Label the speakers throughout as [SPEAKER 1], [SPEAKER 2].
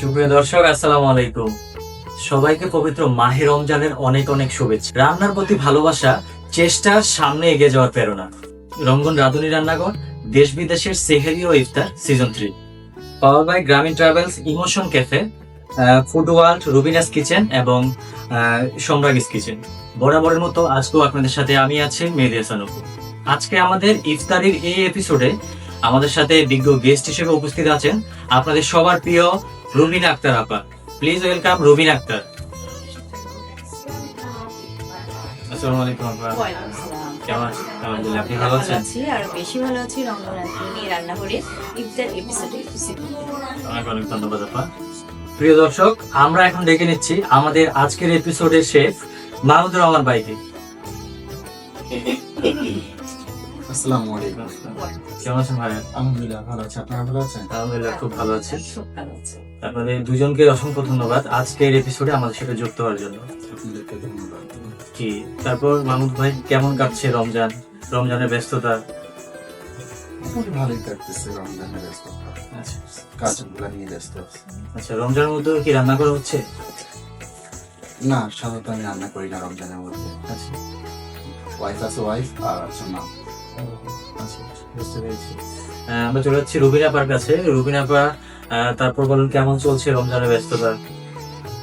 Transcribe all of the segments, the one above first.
[SPEAKER 1] সুপ্রিয় দর্শক, আসসালামু আলাইকুম। সবাইকে পবিত্র মাহে রমজানের অনেক অনেক শুভেচ্ছা। রান্নার প্রতি ভালোবাসা, চেষ্টা, সামনে এগিয়ে যাওয়ার প্রেরণা। রঙ্গন রাঁধুনি রান্নাঘর, দেশ বিদেশের সেহেরি ও ইফতার সিজন 3, পাওয়ার বাই গ্রামীণ travels, emotion cafe, food world, Rubina's kitchen এবং সম্রাগিস কিচেন। বরাবরের মতো আজকেও আপনাদের সাথে আমি আছি মেহেদী হাসান অপু। আজকে আমাদের ইফতারির এই এপিসোডে আমাদের সাথে বিজ্ঞ গেস্ট হিসেবে উপস্থিত আছেন আপনাদের সবার প্রিয় রুবিনা আক্তার আপা। Please welcome Rubina Akter. আসসালামু আলাইকুম আপা। কেমন আছেন? আলহামদুলিল্লাহ, আপনি ভালো আছেন?
[SPEAKER 2] আর বেশি ভালো আছি রঙ্গনাথনী রান্নাঘরে ইফতার এপিসোডে।
[SPEAKER 1] অনেক অনেক ধন্যবাদ আপা। প্রিয় দর্শক, আমরা এখন ডেকে নিচ্ছি আমাদের আজকের এপিসোডের শেফ মাহমুদুর রহমান ভাইকে।
[SPEAKER 3] আসসালামু আলাইকুম।
[SPEAKER 1] কেমন আছেন ভাইয়া?
[SPEAKER 3] আলহামদুলিল্লাহ ভালো আছি, আপনারা ভালো আছেন?
[SPEAKER 1] আলহামদুলিল্লাহ, খুব ভালো আছি।
[SPEAKER 2] খুব ভালো আছে।
[SPEAKER 1] আপনাদের দুজনকে অসংখ্য ধন্যবাদ আজকের এপিসোডে আমাদের সাথে যুক্ত হওয়ার জন্য।
[SPEAKER 3] আপনাদেরকে ধন্যবাদ।
[SPEAKER 1] কি তারপর মাহমুদ ভাই, কেমন কাটছে রমজানের ব্যস্ততা?
[SPEAKER 3] মোটামুটি ভালোই কাটতেছে রমজানের ব্যস্ততা,
[SPEAKER 1] আচ্ছা
[SPEAKER 3] কাজগুলো নিয়ে ব্যস্ত আছি।
[SPEAKER 1] আচ্ছা, রমজানের মধ্যে কি রান্না করা হচ্ছে?
[SPEAKER 3] না, সাধারণত আমি রান্না করি না রমজানের মধ্যে।
[SPEAKER 1] আচ্ছা
[SPEAKER 3] ওয়াইফ আছে, ওয়াইফ আর আছে মা।
[SPEAKER 1] আচ্ছা, বুঝতে পেরেছি। আমরা চলে যাচ্ছি রুবিনা আপার কাছে। রুবিনা আপা, তারপর বলুন কেমন চলছে রমজানের ব্যস্ততা?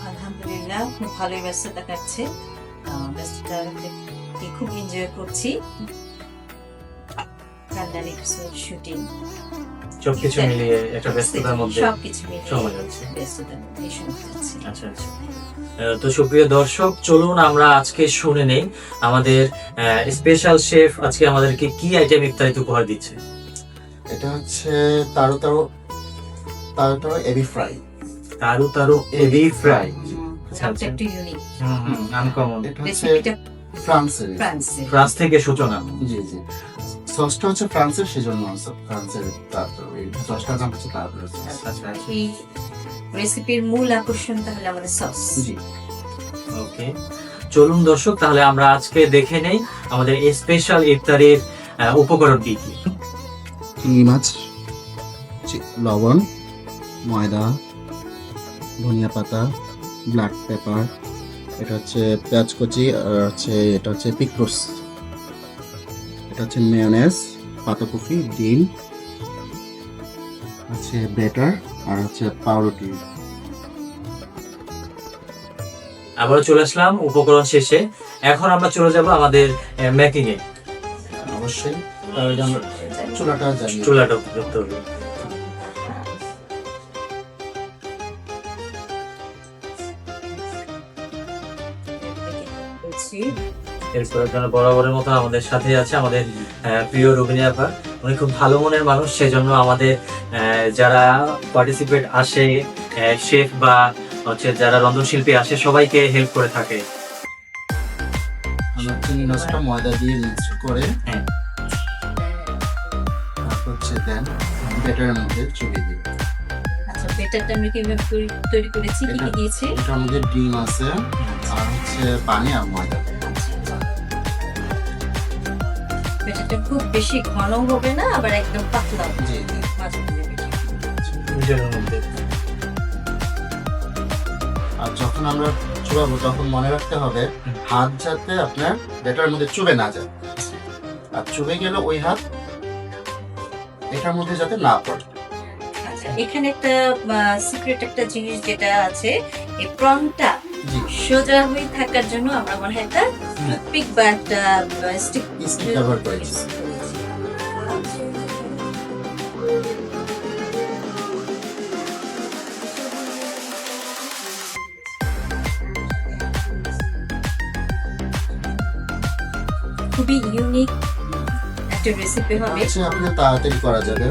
[SPEAKER 2] আলহামদুলিল্লাহ, খুব ভালোই ব্যস্ততা কাটছে। ব্যস্ততাকে খুব এনজয় করছি। রান্নার এপিসোড, শুটিং,
[SPEAKER 1] সবকিছু মিলিয়ে একটা ব্যস্ততার মধ্যে
[SPEAKER 2] সবকিছু মিলিয়ে
[SPEAKER 1] সময় যাচ্ছে।
[SPEAKER 2] ব্যস্ততার মধ্যে সময় যাচ্ছে।
[SPEAKER 1] আচ্ছা আচ্ছা। তো সুপ্রিয় দর্শক, চলুন আমরা আজকে শুনে নেই আমাদের স্পেশাল শেফ আজকে আমাদেরকে কি আইটেম ইফতারিতে উপহার দিচ্ছে।
[SPEAKER 3] এটা হচ্ছে taro taro taro taro ebi fry.
[SPEAKER 1] Taro taro ebi fry.
[SPEAKER 2] নামটা একটু ইউনিক।
[SPEAKER 1] আনকমন।
[SPEAKER 3] এটা হচ্ছে
[SPEAKER 2] রেসিপিটা
[SPEAKER 3] ফ্রান্সের।
[SPEAKER 2] ফ্রান্সের।
[SPEAKER 1] ফ্রান্স থেকে সূচনা।
[SPEAKER 3] জি জি, সসটা হচ্ছে ফ্রান্সের, সেজন্য ফ্রান্সের তারো। এই সসটার নাম হচ্ছে তারো।
[SPEAKER 1] আচ্ছা
[SPEAKER 2] এই রেসিপির মূল আকর্ষণ তাহলে আমাদের সস।
[SPEAKER 3] জি,
[SPEAKER 1] ওকে, চলুন দর্শক, তাহলে আমরা আজকে দেখে নেই আমাদের স্পেশাল ইফতারির উপকরণ কি কি।
[SPEAKER 3] চিংড়ি মাছ, লবণ, ময়দা, ধনিয়া পাতা, ব্ল্যাক পেপার, এটা হচ্ছে পেঁয়াজ কুচি, আর এটা হচ্ছে পিকলস, এটা হচ্ছে মেয়োনেজ, পাতাকপি, ডিম, হচ্ছে বেটার, আর হচ্ছে পাউরুটি।
[SPEAKER 1] আবারও চলে আসলাম উপকরণ শেষে। এখন আমরা চলে যাব আমাদের মেকিং এ।
[SPEAKER 3] অবশ্যই তার আগে আমরা চুলাটা জ্বালিয়ে
[SPEAKER 1] চুলাটা করতে হবে। এরপর আপনারা বরাবরের মতো আমাদের সাথে আছে আমাদের প্রিয় রুবিনা আপা। উনি খুব ভালো মনের মানুষ, সেজন্য আমাদের যারা পার্টিসিপেট আসে, শেফ বা হচ্ছে যারা রন্ধনশিল্পী আসে, সবাইকে হেল্প করে থাকে।
[SPEAKER 3] আমরা চিংড়ি মাছটা ময়দা দিয়ে মিক্স করে
[SPEAKER 1] হ্যাঁ।
[SPEAKER 3] তারপর হচ্ছে দেন বেটারের মধ্যে চুবিয়ে দিই।
[SPEAKER 2] আচ্ছা, বেটারটা আমরা কিভাবে তৈরি করেছি, কি কি দিয়েছি?
[SPEAKER 3] এটার মধ্যে ডিম আছে, আর হচ্ছে পানি আর ময়দা।
[SPEAKER 2] বেটারটা খুব বেশি ঘন হবে না, আবার একদম পাতলা হবে।
[SPEAKER 3] জি জি,
[SPEAKER 2] মাঝখানে বেটার।
[SPEAKER 1] মিডিয়ামের মধ্যে।
[SPEAKER 3] আর যখন আমরা চুবাবো তখন মনে রাখতে হবে হাত যাতে আপনার বেটার মধ্যে চুবে না যায়, আর চুবে গেলে ওই হাত এটার মধ্যে যাতে না পড়ে।
[SPEAKER 2] আচ্ছা, এখানে একটা সিক্রেট একটা জিনিস যেটা আছে, এই প্রনটা
[SPEAKER 3] জি,
[SPEAKER 2] সোজা হয়ে থাকার জন্য আমরা মনে হয় একটা টুথপিক বা একটা স্টিক
[SPEAKER 3] স্টিক ব্যবহার করেছি।
[SPEAKER 2] খুবই ইউনিক একটা রেসিপি হবে।
[SPEAKER 3] হচ্ছে আপনি তাড়াতাড়ি করা যাবে।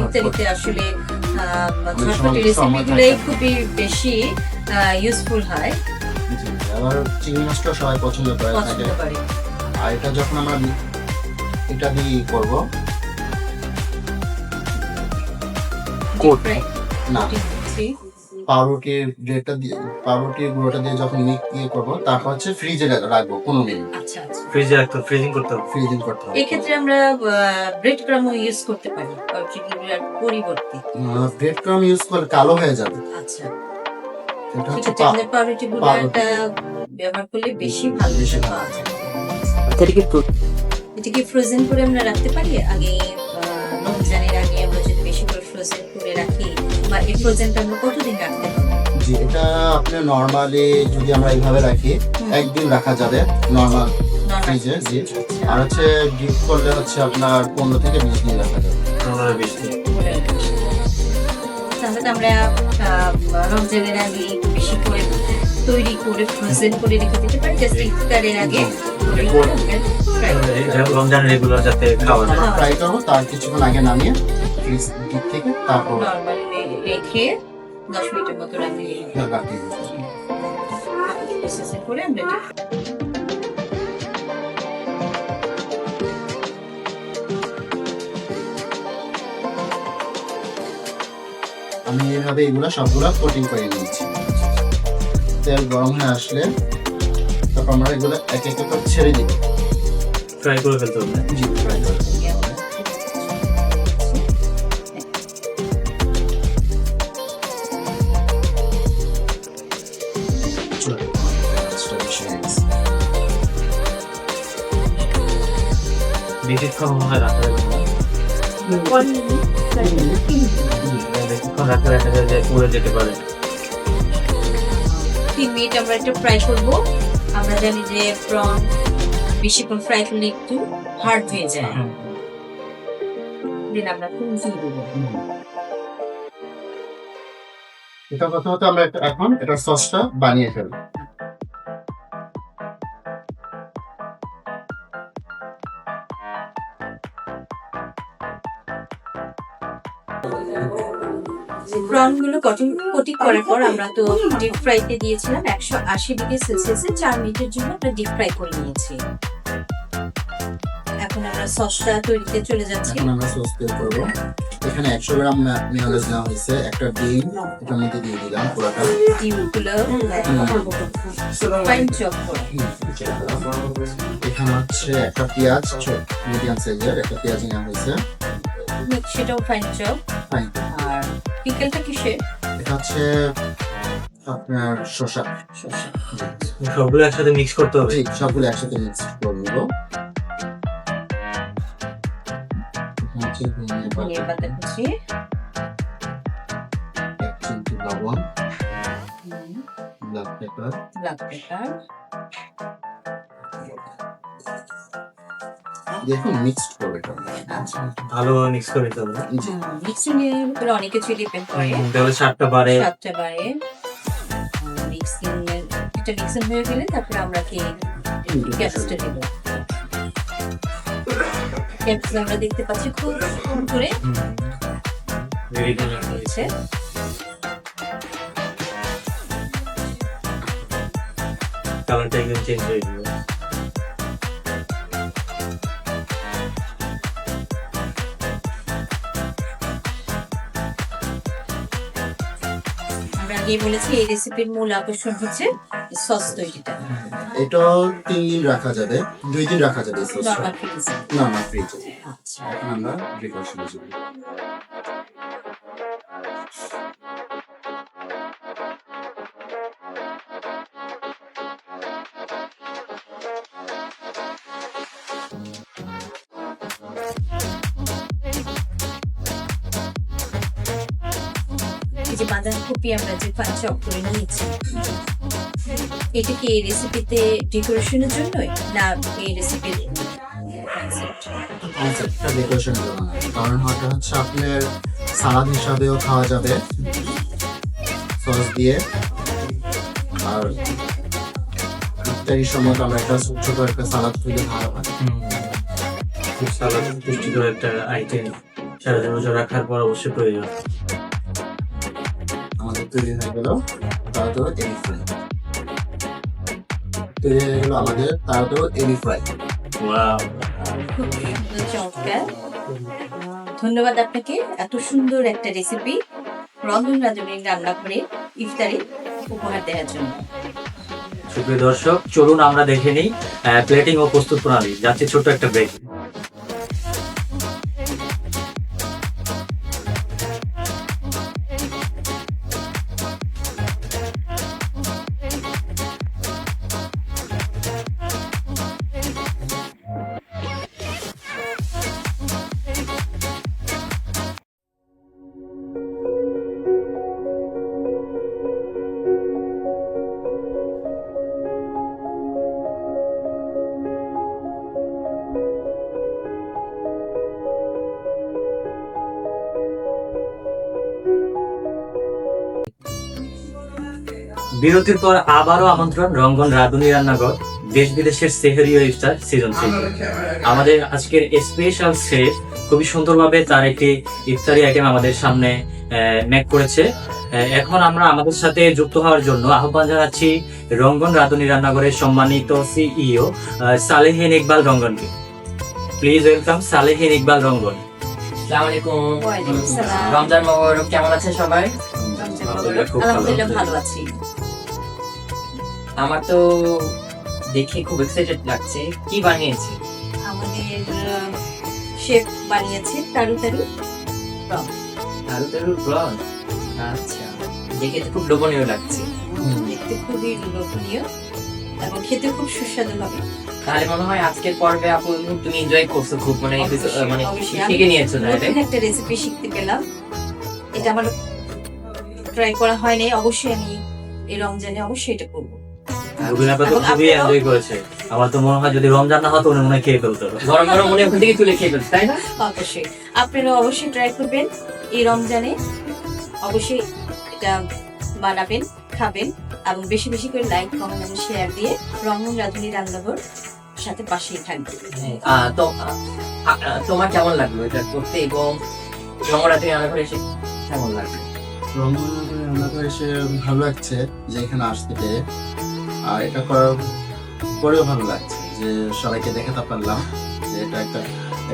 [SPEAKER 2] ইত্যাদিতে আসলে
[SPEAKER 3] অনেক
[SPEAKER 2] ঝটপটি
[SPEAKER 3] সময়
[SPEAKER 2] রেসিপিগুলোই
[SPEAKER 3] থাকে।
[SPEAKER 2] খুবই বেশি ইউজফুল হয়,
[SPEAKER 3] জি, আবার চিংড়ি মাছটা সবাই পছন্দ করে থাকে।
[SPEAKER 2] পছন্দ করে।
[SPEAKER 3] আর এটা যখন আমরা এটা দিয়ে করবো
[SPEAKER 1] কোট।
[SPEAKER 3] না,
[SPEAKER 2] দিচ্ছি।
[SPEAKER 3] পাউরুটির ব্রেডটা দিয়ে, পাউরুটির গুঁড়োটা দিয়ে যখন ইয়ে করবো, তারপর হচ্ছে ফ্রিজে রাখবো 15 মিনিট।
[SPEAKER 2] আচ্ছা আচ্ছা,
[SPEAKER 1] ফ্রিজে রাখতে ফ্রিজিং করতে হবে।
[SPEAKER 3] ফ্রিজিং করতে হবে।
[SPEAKER 2] এক্ষেত্রে আমরা ব্রেড ক্রামও ইউজ করতে পারি যেগুলোর পরিবর্তে।
[SPEAKER 3] ব্রেড ক্রাম ইউজ করলে কালো হয়ে যাবে।
[SPEAKER 2] আচ্ছা,
[SPEAKER 3] এটা
[SPEAKER 2] ঠিক
[SPEAKER 3] হচ্ছে
[SPEAKER 2] আছে, আমাদের পাউরুটি গুঁড়াটা ব্যবহার করলে বেশি ভালো
[SPEAKER 3] বেশি
[SPEAKER 2] রেজাল্ট পাওয়া যায়। এটা কি ফ্রোজেন করে আমরা রাখতে পারি? আগে রমজানের আগে আমরা যদি বেশি করে ফ্রোজেন করে রাখি, বা এই ফ্রোজেনটা আমরা কতদিন রাখতে পারি?
[SPEAKER 3] জি, এটা আপনি নরমালি যদি আমরা এইভাবে রাখি একদিন রাখা যাবে নরমাল ফ্রিজে। জি, আর হচ্ছে ডিপ করলে হচ্ছে আপনার 15 থেকে 20 দিন রাখা যাবে।
[SPEAKER 1] 15-20 দিন।
[SPEAKER 2] তাহলে তো আমরা রমজানের আগে বেশি করে তৈরি করে ফ্রোজেন করে রেখে দিতে পারি, জাস্ট ইফতারের আগে
[SPEAKER 1] রমজান রেগুলার যাতে খাওয়া যায়।
[SPEAKER 3] ফ্রাই করবো, তার কিছুক্ষণ আগে নামিয়ে ফ্রিজ ডিপ থেকে তারপর
[SPEAKER 2] নরমালি রেখে 10 মিনিটের মতো রাখি
[SPEAKER 3] রাখি।
[SPEAKER 2] প্রসেসিং করে আমরা
[SPEAKER 3] আমি এইভাবে এগুলা সবগুলা কোটিং করে নিয়েছি। তেল গরম হয়ে আসলে তারপর আমরা এগুলো এক এক করে ছেড়ে দিব।
[SPEAKER 1] ফ্রাই করে ফেলতে হবে।
[SPEAKER 3] জি, ফ্রাই করে ফেলতে হবে। চলো, আচ্ছা, বেশি হয়ে গেছে।
[SPEAKER 1] বেশিক্ষণ মনে হয় রাখা যাবে না। বেশিক্ষণ রাখলে দেখা যায় যে পুড়ে যেতে পারে।
[SPEAKER 2] 3 মিনিট আমরা একটু ফ্রাই করব। আমরা জানি যে প্রন বেশিক্ষণ ফ্রাই করলে একটু হার্ড হয়ে যায়। দেন আমরা কুচি দেব।
[SPEAKER 3] এটা কথা হতো আমরা এখন এটা সসটা বানিয়ে ফেলবো।
[SPEAKER 2] প্রন গুলো কোটিং করার পর আমরা তো ডিপ ফ্রাইতে দিয়েছিলাম 180 ডিগ্রি সেলসিয়াসে 4 মিনিটের জন্য আমরা ডিপ ফ্রাই করে নিয়েছি। এখন আমরা সসটা তৈরিতে চলে যাচ্ছি।
[SPEAKER 3] এখন আমরা সস তৈরি করবো। এখানে 100 গ্রাম মেয়োনেজ নেওয়া হয়েছে, একটা ডিম এটার মধ্যে দিয়ে দিলাম পুরোটা।
[SPEAKER 2] ডিমগুলো ফাইন চপ করে।
[SPEAKER 3] এখানে হচ্ছে একটা পেঁয়াজ, মিডিয়াম সাইজের একটা পেঁয়াজ নেওয়া হয়েছে।
[SPEAKER 2] সেটাও ফাইন চপ।
[SPEAKER 3] ফাইন।
[SPEAKER 2] আর পিকেলটা কিসের?
[SPEAKER 3] এটা হচ্ছে আপনার শসা।
[SPEAKER 1] সবগুলো একসাথে মিক্স করতে হবে।
[SPEAKER 3] জি, সবগুলো একসাথে মিক্স করে নেবো।
[SPEAKER 2] ধনিয়া পাতা কুচি,
[SPEAKER 3] 1 চিমটি লবণ, ব্ল্যাক পেপার, দেখুন মিক্সড করবে এটা।
[SPEAKER 2] আচ্ছা,
[SPEAKER 1] ভালো মিক্স করে দিতে হবে।
[SPEAKER 3] জি,
[SPEAKER 2] মিক্সিং এর উপরে অনেক কিছু ডিপেন্ড করে।
[SPEAKER 1] তাহলে স্বাদটা বাড়ে।
[SPEAKER 2] স্বাদটা বাড়ে। মিক্সিং এর এটা মিক্সিং হয়ে গেলে তারপরে আমরা কি গ্যাসটা দিব। গ্যাস আমরা দেখতে পাচ্ছি খুব সুন্দর করে হয়েছে।
[SPEAKER 1] কালারটা একদম চেঞ্জ হয়ে যাবে।
[SPEAKER 2] আমরা আগে বলেছি এই রেসিপির মূল আকর্ষণ হচ্ছে সস তৈরিটা।
[SPEAKER 3] এটা 3 দিন রাখা যাবে, 2 দিন রাখা যাবে সসটা।
[SPEAKER 2] নরমাল ফ্রিজে।
[SPEAKER 3] নরমাল ফ্রিজে।
[SPEAKER 2] আচ্ছা,
[SPEAKER 3] এখন আমরা প্রিপারেশনে যাব।
[SPEAKER 2] এই যে বাঁধাকপি আমরা যে ফাইন চপ করে নিয়েছি, এটা কি এই রেসিপিতে ডেকোরেশনের জন্যই না এই রেসিপির
[SPEAKER 3] কনসেপ্টটা ডেকোরেশন করবো না, কারণ ওটা হচ্ছে আপনার সালাদ হিসাবেও খাওয়া যাবে সস দিয়ে। আর ইফতারির সময় তো আমরা একটা ছোট একটা সালাদ খুলে ভালো হয়।
[SPEAKER 1] খুব সালাদ পুষ্টিকর একটা আইটেম, সারা বছর রাখার পর অবশ্যই প্রয়োজন।
[SPEAKER 3] আমাদের তৈরি হয়ে গেল তারপরে এরি ফ্রাই। তৈরি হয়ে গেল আমাদের তারপরে এরি ফ্রাই।
[SPEAKER 1] ওয়াও,
[SPEAKER 2] খুব সুন্দর, চমৎকার। ধন্যবাদ আপনাকে এত সুন্দর একটা রেসিপি রন্ধন রাঁধুনি রান্না করে ইফতারি উপহার দেওয়ার জন্য।
[SPEAKER 1] সুপ্রিয় দর্শক, চলুন আমরা দেখে নিই প্লেটিং ও প্রস্তুত প্রণালী। যাচ্ছে ছোট্ট একটা ব্রেক। বিরতির পর আবারও আমন্ত্রণ রঙ্গন রাঁধুনি রান্নাঘর, দেশ বিদেশের সেহরি ও ইফতার সিজন 3। আমাদের আজকের স্পেশাল শেফ খুবই সুন্দরভাবে তার একটি ইফতারি আইটেম আমাদের সামনে মেক করেছে। এখন আমরা আমাদের সাথে যুক্ত হওয়ার জন্য আহ্বান জানাচ্ছি রঙ্গন রাঁধুনি রান্নাঘরের সম্মানিত সিইও সালেহিন ইকবাল রঙ্গনকে। Please welcome Salehin Iqbal Rangan.
[SPEAKER 4] আসসালামু আলাইকুম।
[SPEAKER 2] ওয়ালাইকুম আসসালাম।
[SPEAKER 4] রমজান মোবারক, কেমন আছেন সবাই?
[SPEAKER 1] খুব ভালো।
[SPEAKER 2] আলহামদুলিল্লাহ ভালো আছি।
[SPEAKER 4] আমার তো দেখে খুব এক্সাইটেড লাগছে। কি বানিয়েছে?
[SPEAKER 2] আমাদের শেফ বানিয়েছে তারুতারি প্রন।
[SPEAKER 4] আলু তেরুর ব্রন। আচ্ছা, দেখে তো খুব লোভনীয় লাগছে।
[SPEAKER 2] দেখতে খুবই লোভনীয় এবং খেতে খুব সুস্বাদু হবে।
[SPEAKER 4] তাহলে মনে হয় আজকের পর্বে আপু তুমি এনজয় করছো খুব, মানে মানে
[SPEAKER 2] অবশ্যই।
[SPEAKER 4] শিখে নিয়েছো না?
[SPEAKER 2] নতুন একটা রেসিপি শিখতে পেলাম, এটা আমার ট্রাই করা হয়নি। অবশ্যই আমি এই রমজানে অবশ্যই এটা করবো।
[SPEAKER 1] রুবিনা আপা তো
[SPEAKER 2] এবং
[SPEAKER 1] খুবই
[SPEAKER 2] আপনারাও-
[SPEAKER 1] এনজয় করেছে। আমার তো মনে হয় যদি রমজান না হতো উনি মনে হয় খেয়ে ফেলতো।
[SPEAKER 4] গরম গরম মনে ওখান থেকে তুলে খেয়ে ফেলছে, তাই না?
[SPEAKER 2] অবশ্যই আপনারা অবশ্যই ট্রাই করবেন এই রমজানে। অবশ্যই এটা বানাবেন, খাবেন এবং বেশি বেশি করে লাইক, কমেন্ট এবং শেয়ার দিয়ে রঙ্গন রাঁধুনি রান্নাঘর সাথে পাশেই থাকবে।
[SPEAKER 4] তো তোমার কেমন লাগলো এটা করতে এবং রঙরাতে রান্নাঘরে এসে কেমন লাগলো?
[SPEAKER 3] রান্না করে এসে ভালো লাগছে যে এখানে আসতে পেরে। আর এটা করার পরেও ভালো লাগছে যে সবাইকে দেখাতে পারলাম যে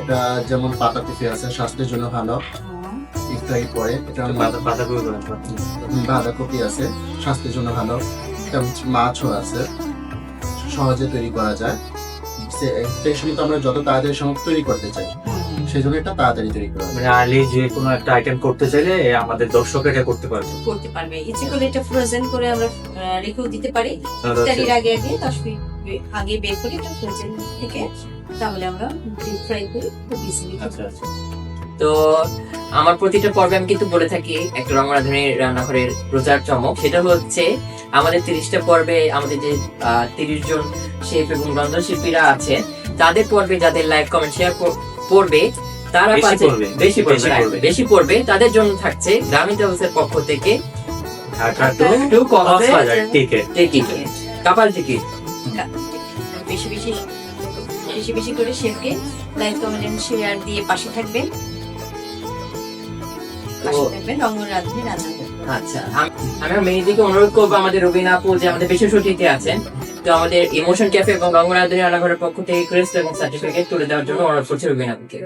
[SPEAKER 3] এটা যেমন পাতা পেঁপে আছে, স্বাস্থ্যের জন্য ভালো। ইফতারি পরে এটা
[SPEAKER 1] পাতাকপি করেন।
[SPEAKER 3] বাঁধাকপি আছে, স্বাস্থ্যের জন্য ভালো। তেমন মাছও আছে, সহজে তৈরি করা যায়। সেই সময় তো আমরা যত তাড়াতাড়ি সময় তৈরি করতে চাই, সেই জন্য এটা তাড়াতাড়ি তৈরি করা যায়।
[SPEAKER 1] মানে আর্লি যে কোনো একটা আইটেম করতে চাইলে আমাদের দর্শক এটা করতে পারবে।
[SPEAKER 2] করতে পারবে। ইচ্ছে করলে এটা ফ্রোজেন করে আমরা রেখেও দিতে পারি। ইফতারির আগে 10 মিনিট আগে বের করে এটা ফ্রোজেন থেকে, তাহলে আমরা ডিপ ফ্রাই করে খুব ইজিলি
[SPEAKER 1] আচ্ছা আচ্ছা।
[SPEAKER 4] তো আমার প্রতিটা পর্বে আমি কিন্তু বলে থাকি একটা রঙরাধুনির রান্নাঘরের প্রচার চমক, সেটা হচ্ছে আমাদের 30টা পর্বে আমাদের যে 30 জন শেফ এবং রন্ধন শিল্পীরা আছেন তাদের পর্বে যাদের লাইক কমেন্ট শেয়ার করবে তারা
[SPEAKER 1] বেশি
[SPEAKER 4] পাচ্ছে
[SPEAKER 1] পড়বে।
[SPEAKER 4] বেশি
[SPEAKER 1] বেশি
[SPEAKER 4] পড়বে
[SPEAKER 1] পড়বে।
[SPEAKER 4] বেশি পড়বে তাদের জন্য থাকছে গ্রামীণ ট্রাভেলসের পক্ষ থেকে
[SPEAKER 1] Dhaka
[SPEAKER 4] to
[SPEAKER 1] Cox's Bazar ticket.
[SPEAKER 4] Ticket, couple ticket.
[SPEAKER 2] বেশি বেশি বেশি বেশি করে শেফকে লাইক, কমেন্ট এবং শেয়ার দিয়ে পাশে থাকবেন। পাশে থাকবেন রঙ্গন রাঁধুনি রান্নাঘর।
[SPEAKER 4] আচ্ছা, আমি মেয়েদিকে অনুরোধ করবো আমাদের রবিনা আপু যে আমাদের বেশি ছুটিতে আছেন, তো আমাদের ইমোশন ক্যাফে এবং রঙ্গরাধুনি রান্নাঘরের পক্ষ থেকে ক্রেস্ট এবং সার্টিফিকেট তুলে দেওয়ার জন্য অনুরোধ করছি রবিনা আপুকে।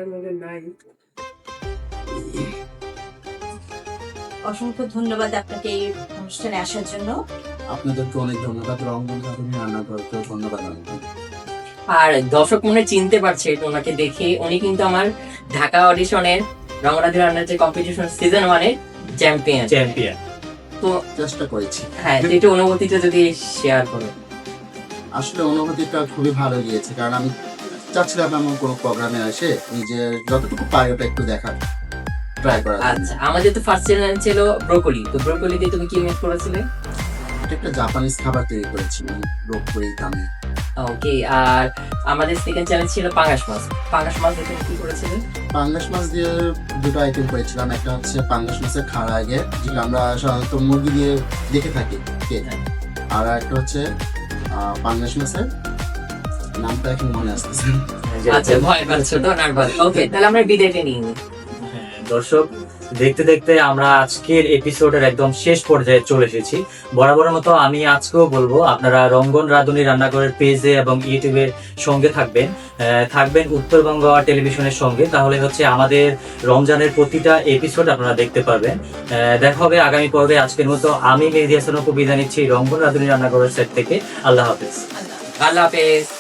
[SPEAKER 2] অসংখ্য ধন্যবাদ আপনাকে এই অনুষ্ঠানে আসার জন্য।
[SPEAKER 3] আপনাদেরকে অনেক ধন্যবাদ, রঙ্গন রাঁধুনি রান্নাঘরকেও ধন্যবাদ জানাচ্ছি।
[SPEAKER 4] আর দর্শক মনে চিনতে পারছে ওনাকে দেখে, উনি কিন্তু আমার ঢাকা অডিশনের রঙ্গরাধুনি রান্নার যে কম্পিটিশন সিজন 1 এর চ্যাম্পিয়ন। তো
[SPEAKER 3] চেষ্টা করেছি।
[SPEAKER 4] হ্যাঁ, যেটা অনুভূতিটা যদি শেয়ার করো।
[SPEAKER 3] আসলে অনুভূতিটা খুবই ভালো গিয়েছে, কারণ আমি চাচ্ছিলাম এমন কোনো প্রোগ্রামে এসে নিজের যতটুকু পারি ওটা একটু দেখার ট্রাই করা।
[SPEAKER 4] আচ্ছা, আমাদের তো ফার্স্ট চ্যানেল ছিল ব্রোকলি, তো ব্রোকলি দিয়ে তুমি কি মেক করেছিলে?
[SPEAKER 3] এটা একটা জাপানিজ খাবার তৈরি করেছিলাম ব্রোকলি দামে।
[SPEAKER 4] ওকে, আর আমাদের সেকেন্ড চ্যানেল ছিল পাঙ্গাস মাছ। পাঙ্গাস মাছ দিয়ে তুমি কি করেছিলে?
[SPEAKER 3] পাঙ্গাস মাছ দিয়ে দুটো আইটেম করেছিলাম। একটা হচ্ছে পাঙ্গাস মাছের খাড়া আগে, যেটা আমরা সাধারণত মুরগি দিয়ে দেখে থাকি, আর একটা হচ্ছে পাঙ্গাস মাছের নামটা এখন মনে আসতেছে।
[SPEAKER 4] আচ্ছা, ভয় পাচ্ছ তো, নার্ভাস। ওকে, তাহলে আমরা বিদায়টা নিই।
[SPEAKER 1] দর্শক, দেখতে দেখতে আমরা আজকের এপিসোডের একদম শেষ পর্যায়ে চলে এসেছি। বরাবরের মতো আমি আজকেও বলবো, আপনারা রঙ্গন রাঁধুনি রান্নাঘরের পেজে এবং ইউটিউবের সঙ্গে থাকবেন উত্তরবঙ্গ টেলিভিশনের সঙ্গে। তাহলে হচ্ছে আমাদের রমজানের প্রতিটা এপিসোড আপনারা দেখতে পারবেন। দেখা হবে আগামী পর্বে। আজকের মতো আমি মেহেদী হাসান অপু বিদায় নিচ্ছি রঙ্গন রাঁধুনি রান্নাঘরের সেট থেকে। আল্লাহ হাফেজ।
[SPEAKER 4] আল্লাহ হাফেজ।